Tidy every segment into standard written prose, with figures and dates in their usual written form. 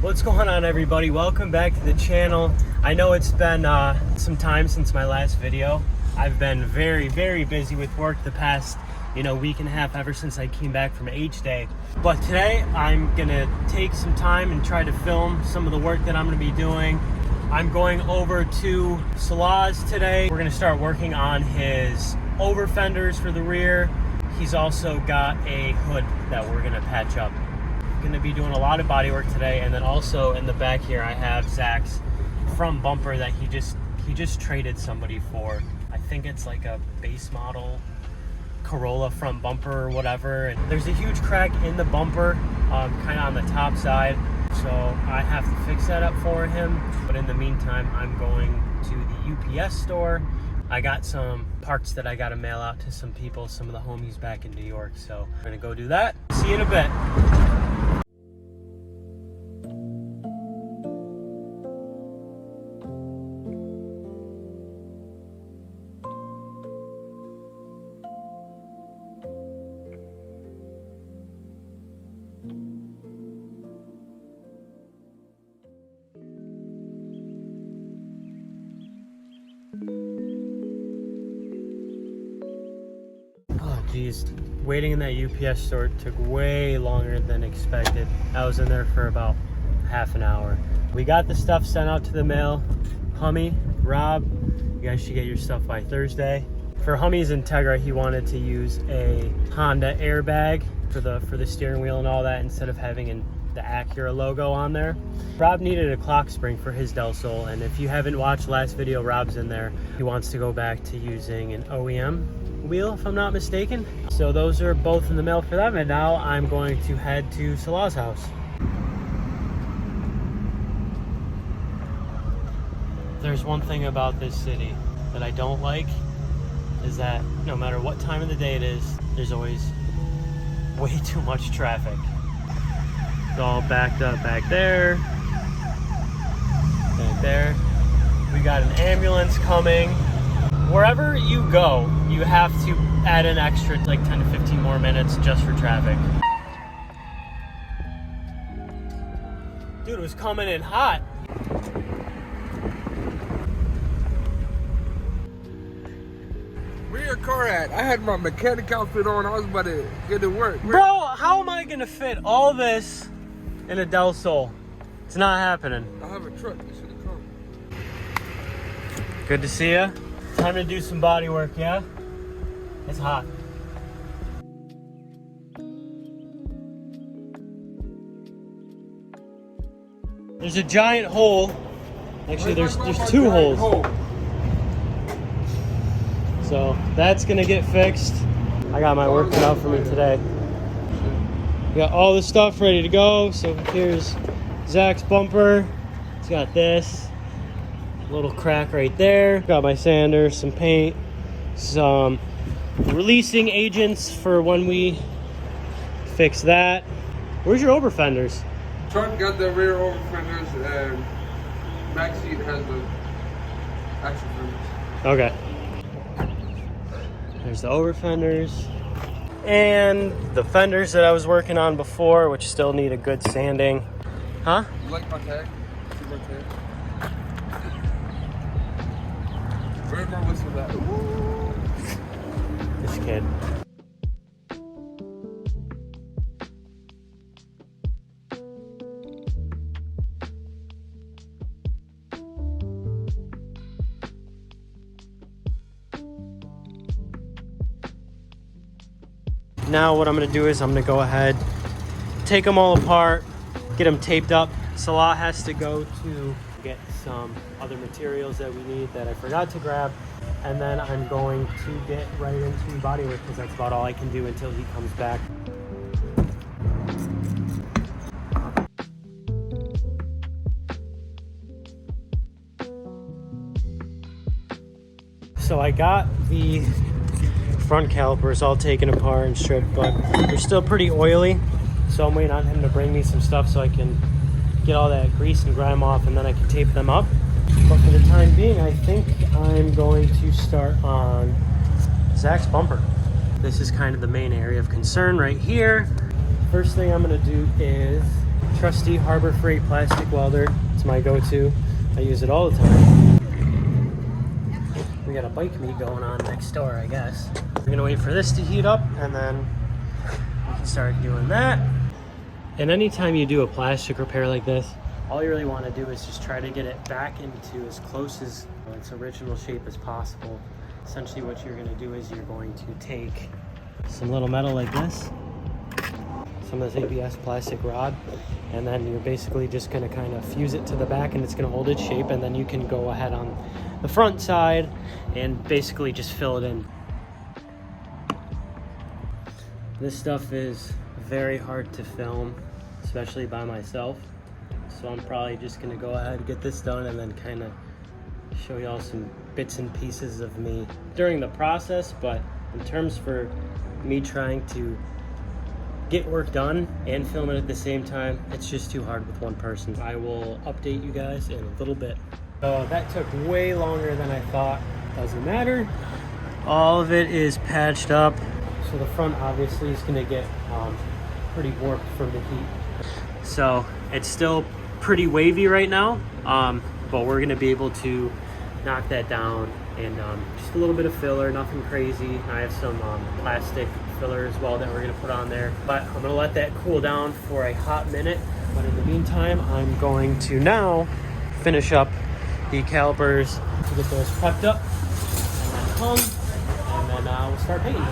What's going on, everybody? Welcome back to the channel. I know it's been some time since my last video. I've been very busy with work the past week and a half, ever since I came back from H Day. But today I'm gonna take some time and try to film some of the work that I'm gonna be doing. I'm going over to Salah's today. We're gonna start working on his over fenders for the rear. He's also got a hood that we're gonna patch up. Going to be doing a lot of body work today, and then also in the back here I have Zach's front bumper that he just traded somebody for. I think it's like a base model Corolla front bumper or whatever, and there's a huge crack in the bumper kind of on the top side, so I have to fix that up for him. But in the meantime, I'm going to the UPS store. I got some parts that I got to mail out to some people, some of the homies back in New York, so I'm gonna go do that. See you in a bit. Geez, waiting in that UPS store took way longer than expected. I was in there for about half an hour. We got the stuff sent out to the mail. Hummy, Rob, you guys should get your stuff by Thursday. For Hummy's Integra, he wanted to use a Honda airbag for the steering wheel and all that, instead of having the Acura logo on there. Rob needed a clock spring for his Del Sol, and if you haven't watched last video, Rob's in there. He wants to go back to using an OEM wheel, if I'm not mistaken. So those are both in the mail for them, and now I'm going to head to Salah's house. There's one thing about this city that I don't like, is that no matter what time of the day it is, there's always way too much traffic. It's all backed up back there, back there. We got an ambulance coming. Wherever you go, you have to add an extra like 10 to 15 more minutes just for traffic. Dude, it was coming in hot. Where your car at? I had my mechanic outfit on. I was about to get to work. Bro, how am I gonna fit all this in a Del Sol? It's not happening. I have a truck. You should have come. Good to see ya. Time to do some body work, yeah? It's hot. There's a giant hole. Actually, there's two holes. So that's gonna get fixed. I got my work cut out for me today. We got all the stuff ready to go. So here's Zach's bumper. It's got this little crack right there. Got my sander, some paint, some releasing agents for when we fix that. Where's your over fenders? Truck got the rear over fenders, and back seat has the actual fenders. Okay. There's the over fenders and the fenders that I was working on before, which still need a good sanding. Huh? You like my tag? See my tag? Where's my whistle at? This kid. Now what I'm gonna do is I'm gonna go ahead, take them all apart, get them taped up. Salah has to go to get some other materials that we need that I forgot to grab, and then I'm going to get right into body work, because that's about all I can do until he comes back. So I got the front calipers all taken apart and stripped, but they're still pretty oily, so I'm waiting on him to bring me some stuff so I can get all that grease and grime off, and then I can tape them up. But for the time being, I think I'm going to start on Zach's bumper. This is kind of the main area of concern right here. First thing I'm gonna do is trusty Harbor Freight plastic welder. It's my go-to. I use it all the time. We got a bike meet going on next door, I guess. We're gonna wait for this to heat up and then we can start doing that. And anytime you do a plastic repair like this, all you really want to do is just try to get it back into as close as its original shape as possible. Essentially what you're going to do is you're going to take some little metal like this, some of this ABS plastic rod, and then you're basically just going to kind of fuse it to the back and it's going to hold its shape, and then you can go ahead on the front side and basically just fill it in. This stuff is very hard to film, especially by myself. So I'm probably just gonna go ahead and get this done and then kind of show y'all some bits and pieces of me during the process. But in terms for me trying to get work done and film it at the same time, it's just too hard with one person. I will update you guys in a little bit. So that took way longer than I thought. Doesn't matter. All of it is patched up. So the front obviously is gonna get pretty warped from the heat. So it's still pretty wavy right now, but we're gonna be able to knock that down, and just a little bit of filler, nothing crazy. I have some plastic filler as well that we're gonna put on there, but I'm gonna let that cool down for a hot minute. But in the meantime, I'm going to now finish up the calipers to get those prepped up and then hung, and then we'll start painting.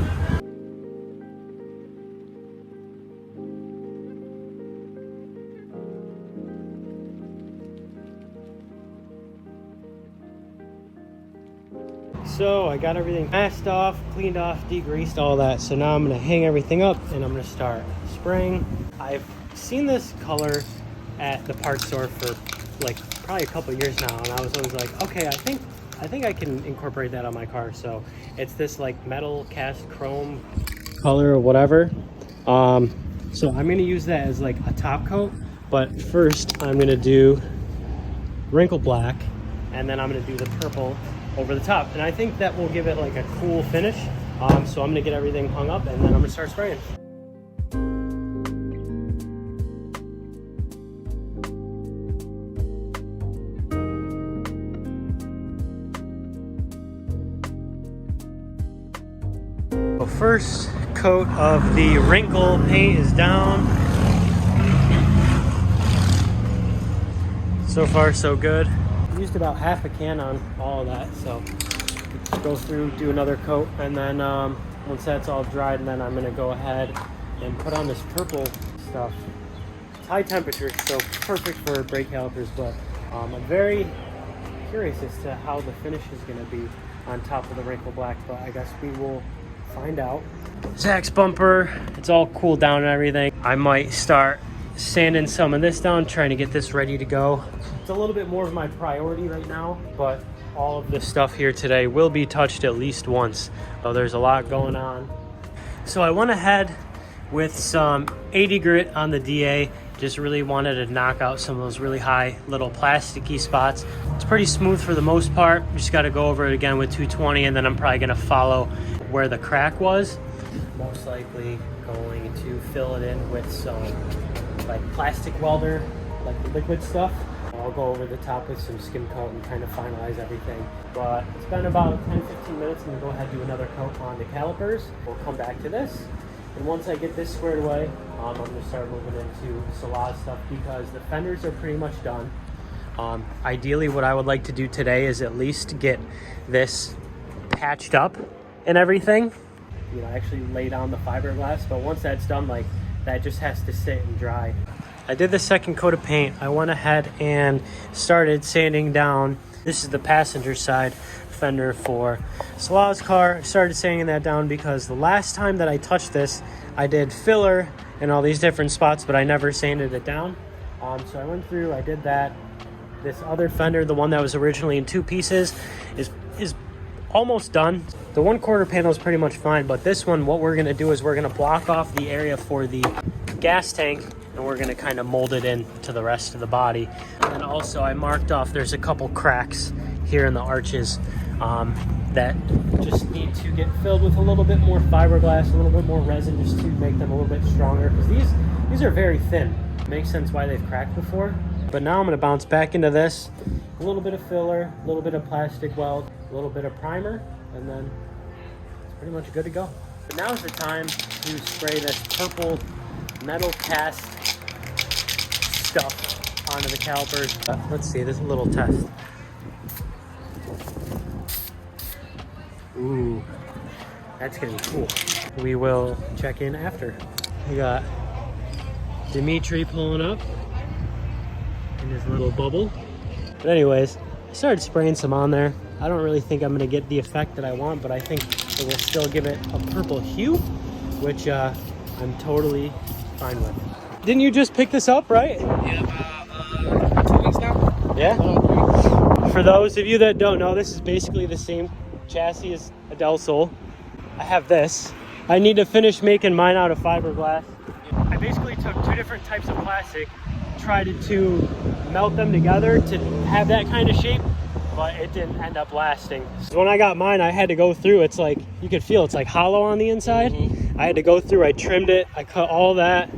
So I got everything masked off, cleaned off, degreased, all that. So now I'm gonna hang everything up and I'm gonna start spraying. I've seen this color at the parts store for like probably a couple years now, and I was always like, okay, I think I can incorporate that on my car. So it's this like metal cast chrome color or whatever. So I'm gonna use that as like a top coat, but first I'm gonna do wrinkle black, and then I'm gonna do the purple over the top, and I think that will give it like a cool finish. So I'm gonna get everything hung up and then I'm gonna start spraying. So first coat of the wrinkle paint is down. So far so good. Used about half a can on all of that, so go through, do another coat, and then once that's all dried, and then I'm gonna go ahead and put on this purple stuff. It's high temperature, so perfect for brake calipers, but I'm very curious as to how the finish is gonna be on top of the wrinkle black, but I guess we will find out. Zach's bumper, it's all cooled down and everything. I might start sanding some of this down, trying to get this ready to go. It's a little bit more of my priority right now, but all of this stuff here today will be touched at least once. So there's a lot going on. So I went ahead with some 80 grit on the DA. Just really wanted to knock out some of those really high little plasticky spots. It's pretty smooth for the most part. Just got to go over it again with 220, and then I'm probably going to follow where the crack was. Most likely going to fill it in with some like plastic welder, like the liquid stuff. I'll go over the top with some skim coat and kind of finalize everything. But it's been about 10-15 minutes. I'm gonna go ahead and do another coat on the calipers. We'll come back to this. And once I get this squared away, I'm gonna start moving into Cybele stuff because the fenders are pretty much done. Ideally, what I would like to do today is at least get this patched up and everything. You know, actually lay down the fiberglass, but once that's done, like, that just has to sit and dry. I did the second coat of paint. I went ahead and started sanding down. This is the passenger side fender for Cybele's car. Started sanding that down because the last time that I touched this, I did filler in all these different spots, but I never sanded it down. So I went through, I did that. This other fender, the one that was originally in two pieces, is almost done. The 1/4 panel is pretty much fine, but this one, what we're gonna do is we're gonna block off the area for the gas tank, and we're gonna kind of mold it in to the rest of the body. And also I marked off, there's a couple cracks here in the arches that just need to get filled with a little bit more fiberglass, a little bit more resin, just to make them a little bit stronger, because these are very thin. Makes sense why they've cracked before. But now I'm gonna bounce back into this. A little bit of filler, a little bit of plastic weld, a little bit of primer, and then it's pretty much good to go. But now's the time to spray this purple metal cast stuff onto the calipers. Let's see, this is a little test. Ooh, that's gonna be cool. We will check in after. We got Dimitri pulling up in his little bubble. But anyways, I started spraying some on there. I don't really think I'm gonna get the effect that I want, but I think it will still give it a purple hue, which I'm totally fine with. Didn't you just pick this up, right? Yeah, about 2 weeks now. Yeah? For those of you that don't know, this is basically the same chassis as a Del Sol. I have this. I need to finish making mine out of fiberglass. I basically took two different types of plastic, tried to melt them together to have that kind of shape, but it didn't end up lasting. So when I got mine, I had to go through, it's like, you could feel it's like hollow on the inside. I had to go through, I trimmed it, I cut all that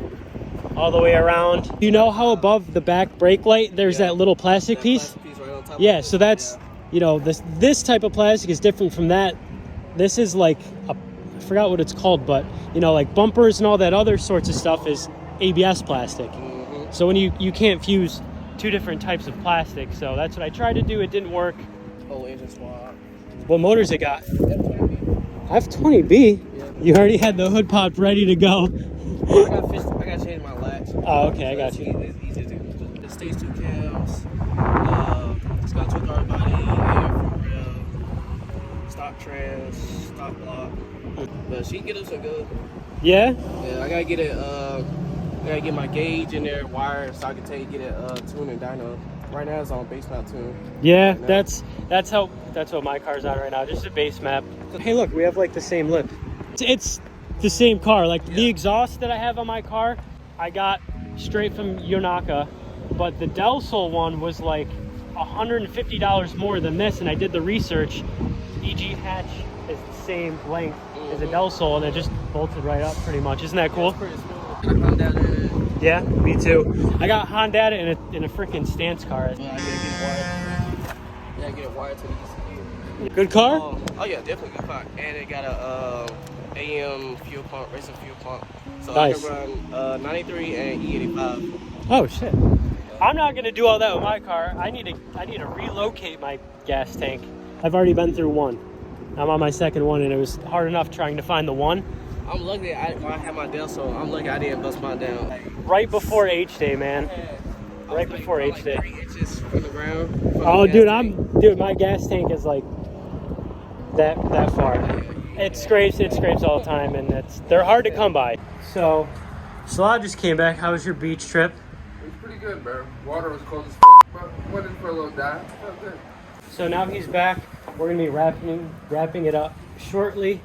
all the way around. You know how above the back brake light, there's that little plastic piece? Right on top Yeah, so that's, you know, this type of plastic is different from that. This is like, I forgot what it's called, but, you know, like bumpers and all that other sorts of stuff is ABS plastic. So when you can't fuse two different types of plastic, so that's what I tried to do. It didn't work. Whole engine swap. What motors it got? F20B. F20B? Yeah. You already had the hood popped ready to go. I got to change my latch. Oh, okay, I got you. It's easy to do. It stays 2 cams. It's got 2 guard body, front rail, stock trans, stock block. But she can get us a good. Yeah? Yeah, I gotta get it. I gotta get my gauge in there, wire, so I can get it tuned and dyno. Right now it's on base map tune. Yeah, Right now. that's what my car's on right now, just a base map. Hey, look, we have like the same lip. It's the same car. Like the exhaust that I have on my car, I got straight from Yonaka, but the Del Sol one was like $150 more than this, and I did the research. EG hatch is the same length as a Del Sol, and it just bolted right up pretty much. Isn't that cool? It's pretty smooth. And I found out that Yeah, me too. I got Honda in a freaking stance car. I gotta get it wired. Yeah, get it wired to the ECU. Good car? Oh yeah, definitely good car. And it got a AM fuel pump, racing fuel pump. So Nice. I can run 93 and E85. Oh shit. I'm not gonna do all that with my car. I need to relocate my gas tank. I've already been through one. I'm on my second one, and it was hard enough trying to find the one. I'm lucky when I had my Del Sol, I'm lucky I didn't bust mine down. Right before H Day, man. Right before H Day. 3 inches from the ground. From Oh, the dude, gas tank. dude, my gas tank is like that far. It scrapes all the time, and they're hard to come by. So I just came back. How was your beach trip? It was pretty good, bro. Water was cold as but went in for a little dive. Felt good. So now he's back. We're gonna be wrapping it up shortly.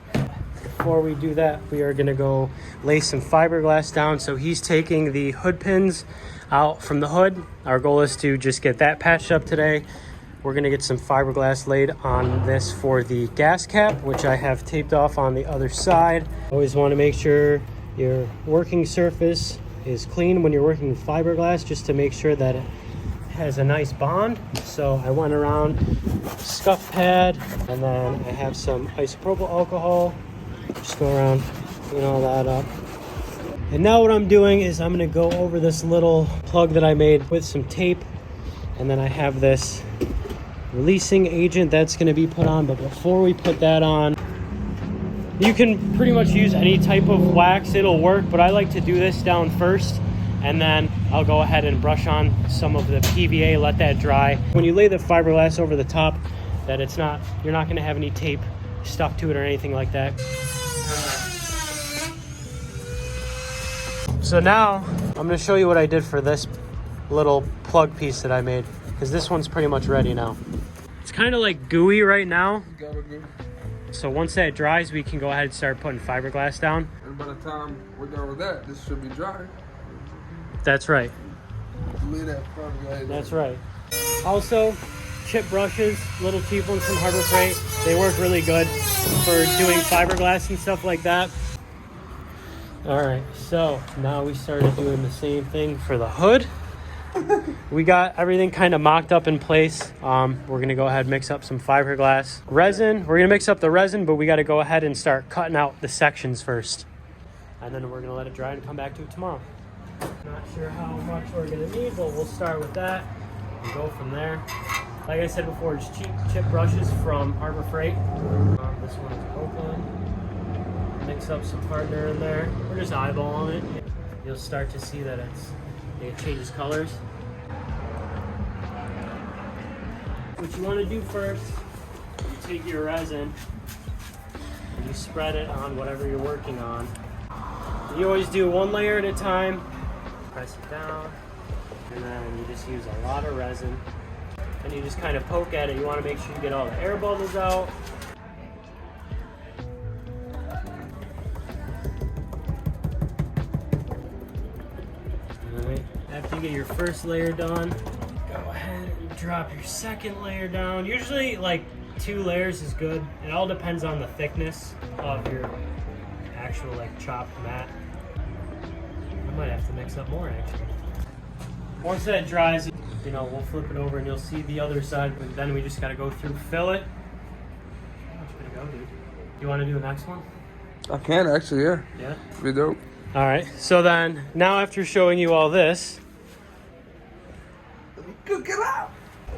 Before we do that, we are gonna go lay some fiberglass down. So he's taking the hood pins out from the hood. Our goal is to just get that patched up today. We're gonna get some fiberglass laid on this for the gas cap, which I have taped off on the other side. Always wanna make sure your working surface is clean when you're working with fiberglass, just to make sure that it has a nice bond. So I went around, scuff pad, and then I have some isopropyl alcohol. Just go around, clean all that up. And now what I'm doing is I'm gonna go over this little plug that I made with some tape, and then I have this releasing agent that's gonna be put on. But before we put that on, you can pretty much use any type of wax, it'll work, but I like to do this down first, and then I'll go ahead and brush on some of the PVA, let that dry. When you lay the fiberglass over the top, that you're not gonna have any tape stuck to it or anything like that. So now I'm gonna show you what I did for this little plug piece that I made, because this one's pretty much ready now. It's kind of like gooey right now. So once that dries, we can go ahead and start putting fiberglass down. And by the time we're done with that, this should be dry. That's right. Leave that fiberglass. That's right. Also, chip brushes, little cheap ones from Harbor Freight. They work really good for doing fiberglass and stuff like that. All right, so now we started doing the same thing for the hood. We got everything kind of mocked up in place. We're gonna go ahead and mix up some fiberglass resin. We're gonna mix up the resin, but we got to go ahead and start cutting out the sections first. And then we're gonna let it dry and come back to it tomorrow. Not sure how much we're gonna need, but we'll start with that and go from there. Like I said before, just cheap chip brushes from Harbor Freight. This one is Oakland. Mix up some partner in there. We're just eyeballing it. You'll start to see that it changes colors. What you want to do first, you take your resin and you spread it on whatever you're working on. You always do one layer at a time. Press it down, and then you just use a lot of resin. And you just kind of poke at it. You want to make sure you get all the air bubbles out. Alright, after you get your first layer done, go ahead and drop your second layer down. Usually like 2 layers is good. It all depends on the thickness of your actual like chopped mat. I might have to mix up more actually. Once that dries, you know, we'll flip it over and you'll see the other side, but then we just gotta go through, fill it. That's pretty go, dude. You wanna do the next one? I can actually, yeah. Yeah? Be dope. All right, so then, now after showing you all this, Get out!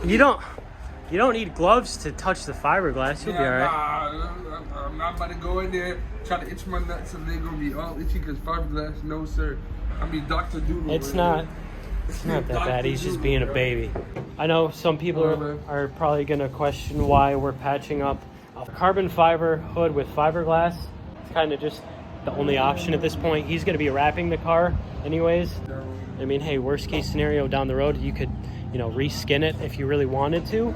you don't need gloves to touch the fiberglass, you'll be all right. Nah, I'm not about to go in there, try to itch my nuts and they're gonna be all itchy because fiberglass, no sir. I mean Dr. Doodle. It's not that bad, he's just being a baby. I know some people are probably gonna question why we're patching up a carbon fiber hood with fiberglass. It's kind of just the only option at this point. He's gonna be wrapping the car anyways. I mean, hey, worst case scenario down the road, you could, you know, reskin it if you really wanted to.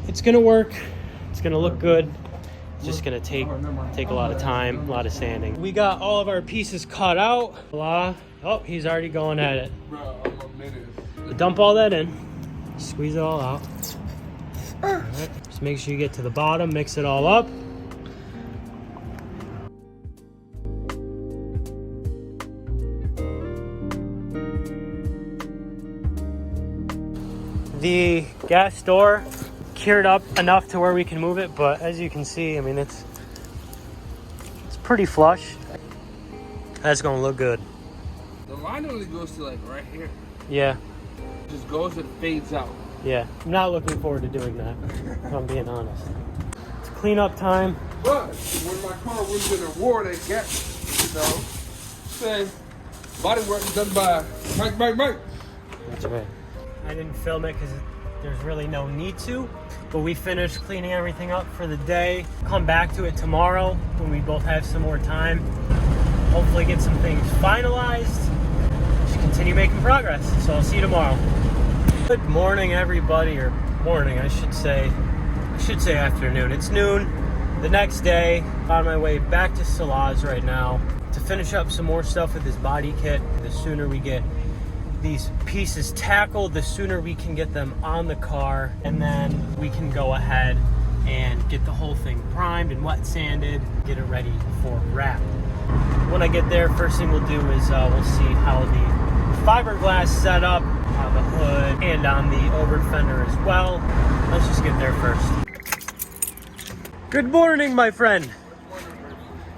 It's gonna work, it's gonna look good. It's just gonna take a lot of time, a lot of sanding. We got all of our pieces cut out. Blah. Oh, he's already going at it. Bro, I'm a minute. Dump all that in. Squeeze it all out. All right. Just make sure you get to the bottom, mix it all up. The gas door cured up enough to where we can move it, but as you can see, I mean, it's pretty flush. That's gonna look good. The line only goes to like right here. Yeah. Just goes and fades out. Yeah. I'm not looking forward to doing that, if I'm being honest. It's cleanup time. But when my car wins an award at Garrett, you know, say body work done by Mike. That's right. I didn't film it because there's really no need to, but we finished cleaning everything up for the day. Come back to it tomorrow when we both have some more time. Hopefully get some things finalized. Just continue making progress. So I'll see you tomorrow. Good morning, everybody, or morning, I should say afternoon. It's noon. The next day, on my way back to Salaz right now to finish up some more stuff with this body kit. The sooner we get these pieces tackled, the sooner we can get them on the car, and then we can go ahead and get the whole thing primed and wet sanded, get it ready for wrap. When I get there, first thing we'll do is we'll see how the fiberglass set up on the hood and on the over fender as well. Let's just get there first. Good morning, my friend.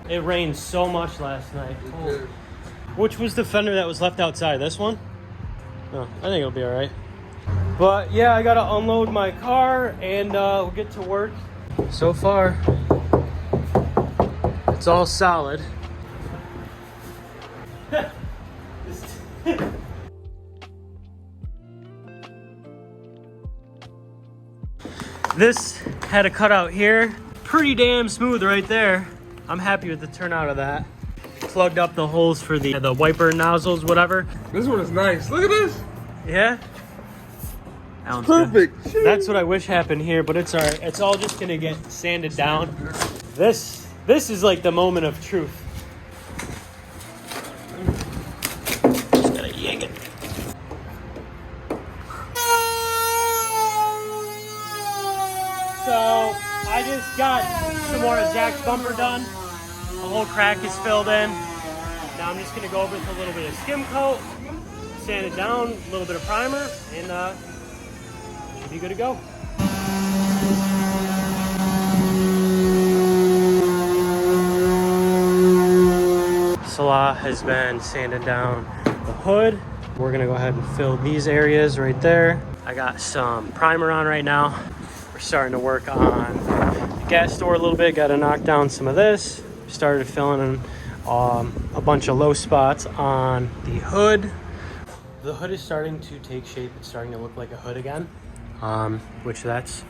It rained so much last night. Oh. Which was the fender that was left outside? This one? Oh, I think it'll be all right. But yeah, I gotta unload my car and we'll get to work. So far, it's all solid. This had a cutout here. Pretty damn smooth right there. I'm happy with the turnout of that. Plugged up the holes for the wiper nozzles, whatever. This one is nice. Look at this. Yeah? That one's Perfect. good. That's what I wish happened here, but it's all right. It's all just gonna get sanded down. This is like the moment of truth. Just gotta yank it. So I just got some more of Zach's bumper done. The whole crack is filled in. Now I'm just gonna go over with a little bit of skim coat, sand it down, a little bit of primer, and should be good to go. Salah has been sanding down the hood. We're gonna go ahead and fill these areas right there. I got some primer on right now. We're starting to work on the gas door a little bit. Got to knock down some of this. Started filling in a bunch of low spots on the hood. The hood is starting to take shape. It's starting to look like a hood again, which that's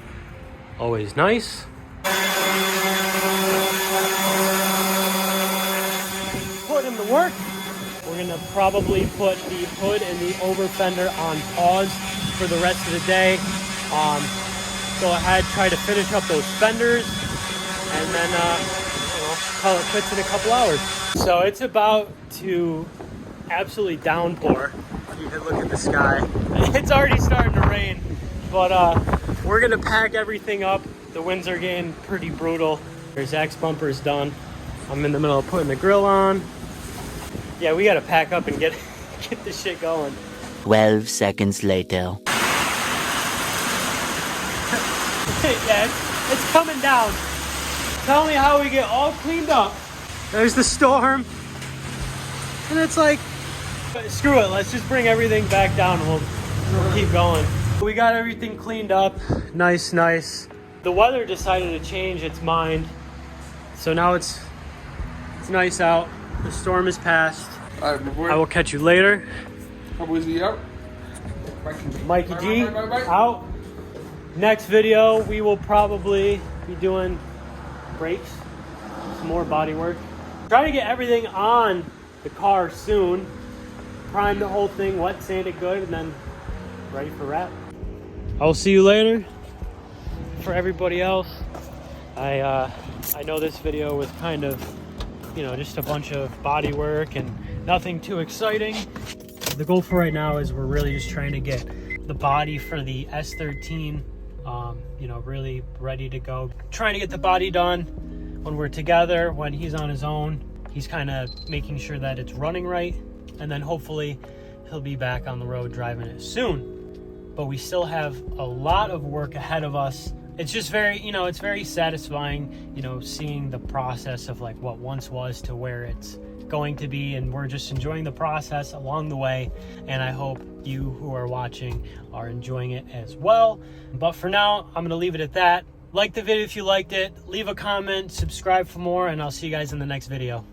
always nice. Put in the work. We're gonna probably put the hood and the over fender on pause for the rest of the day. Go ahead, try to finish up those fenders, and then call it quits in a couple hours. So it's about to absolutely downpour. You can look at the sky. It's already starting to rain, but we're gonna pack everything up. The winds are getting pretty brutal. Zach's bumper is done. I'm in the middle of putting the grill on. Yeah, we gotta pack up and get this shit going. 12 seconds later. Yeah, it's coming down. Tell me how we get all cleaned up. There's the storm. And it's like, screw it, let's just bring everything back down and we'll keep going. We got everything cleaned up. Nice. The weather decided to change its mind. So now it's nice out. The storm is past. All right, my boy. I will catch you later. How was he out? Mikey G, out. Next video, we will probably be doing brakes, some more body work. Try to get everything on the car soon. Prime the whole thing, wet sand it good, and then ready for wrap. I'll see you later. For everybody else, I know this video was kind of, just a bunch of body work and nothing too exciting. The goal for right now is we're really just trying to get the body for the S13 really ready to go. Trying to get the body done when we're together. When he's on his own, he's kind of making sure that it's running right, and then hopefully he'll be back on the road driving it soon. But we still have a lot of work ahead of us. It's just very, it's very satisfying, seeing the process of like what once was to where it's going to be, and we're just enjoying the process along the way, and I hope you who are watching are enjoying it as well. But for now, I'm gonna leave it at that. Like the video if you liked it, leave a comment, subscribe for more, and I'll see you guys in the next video.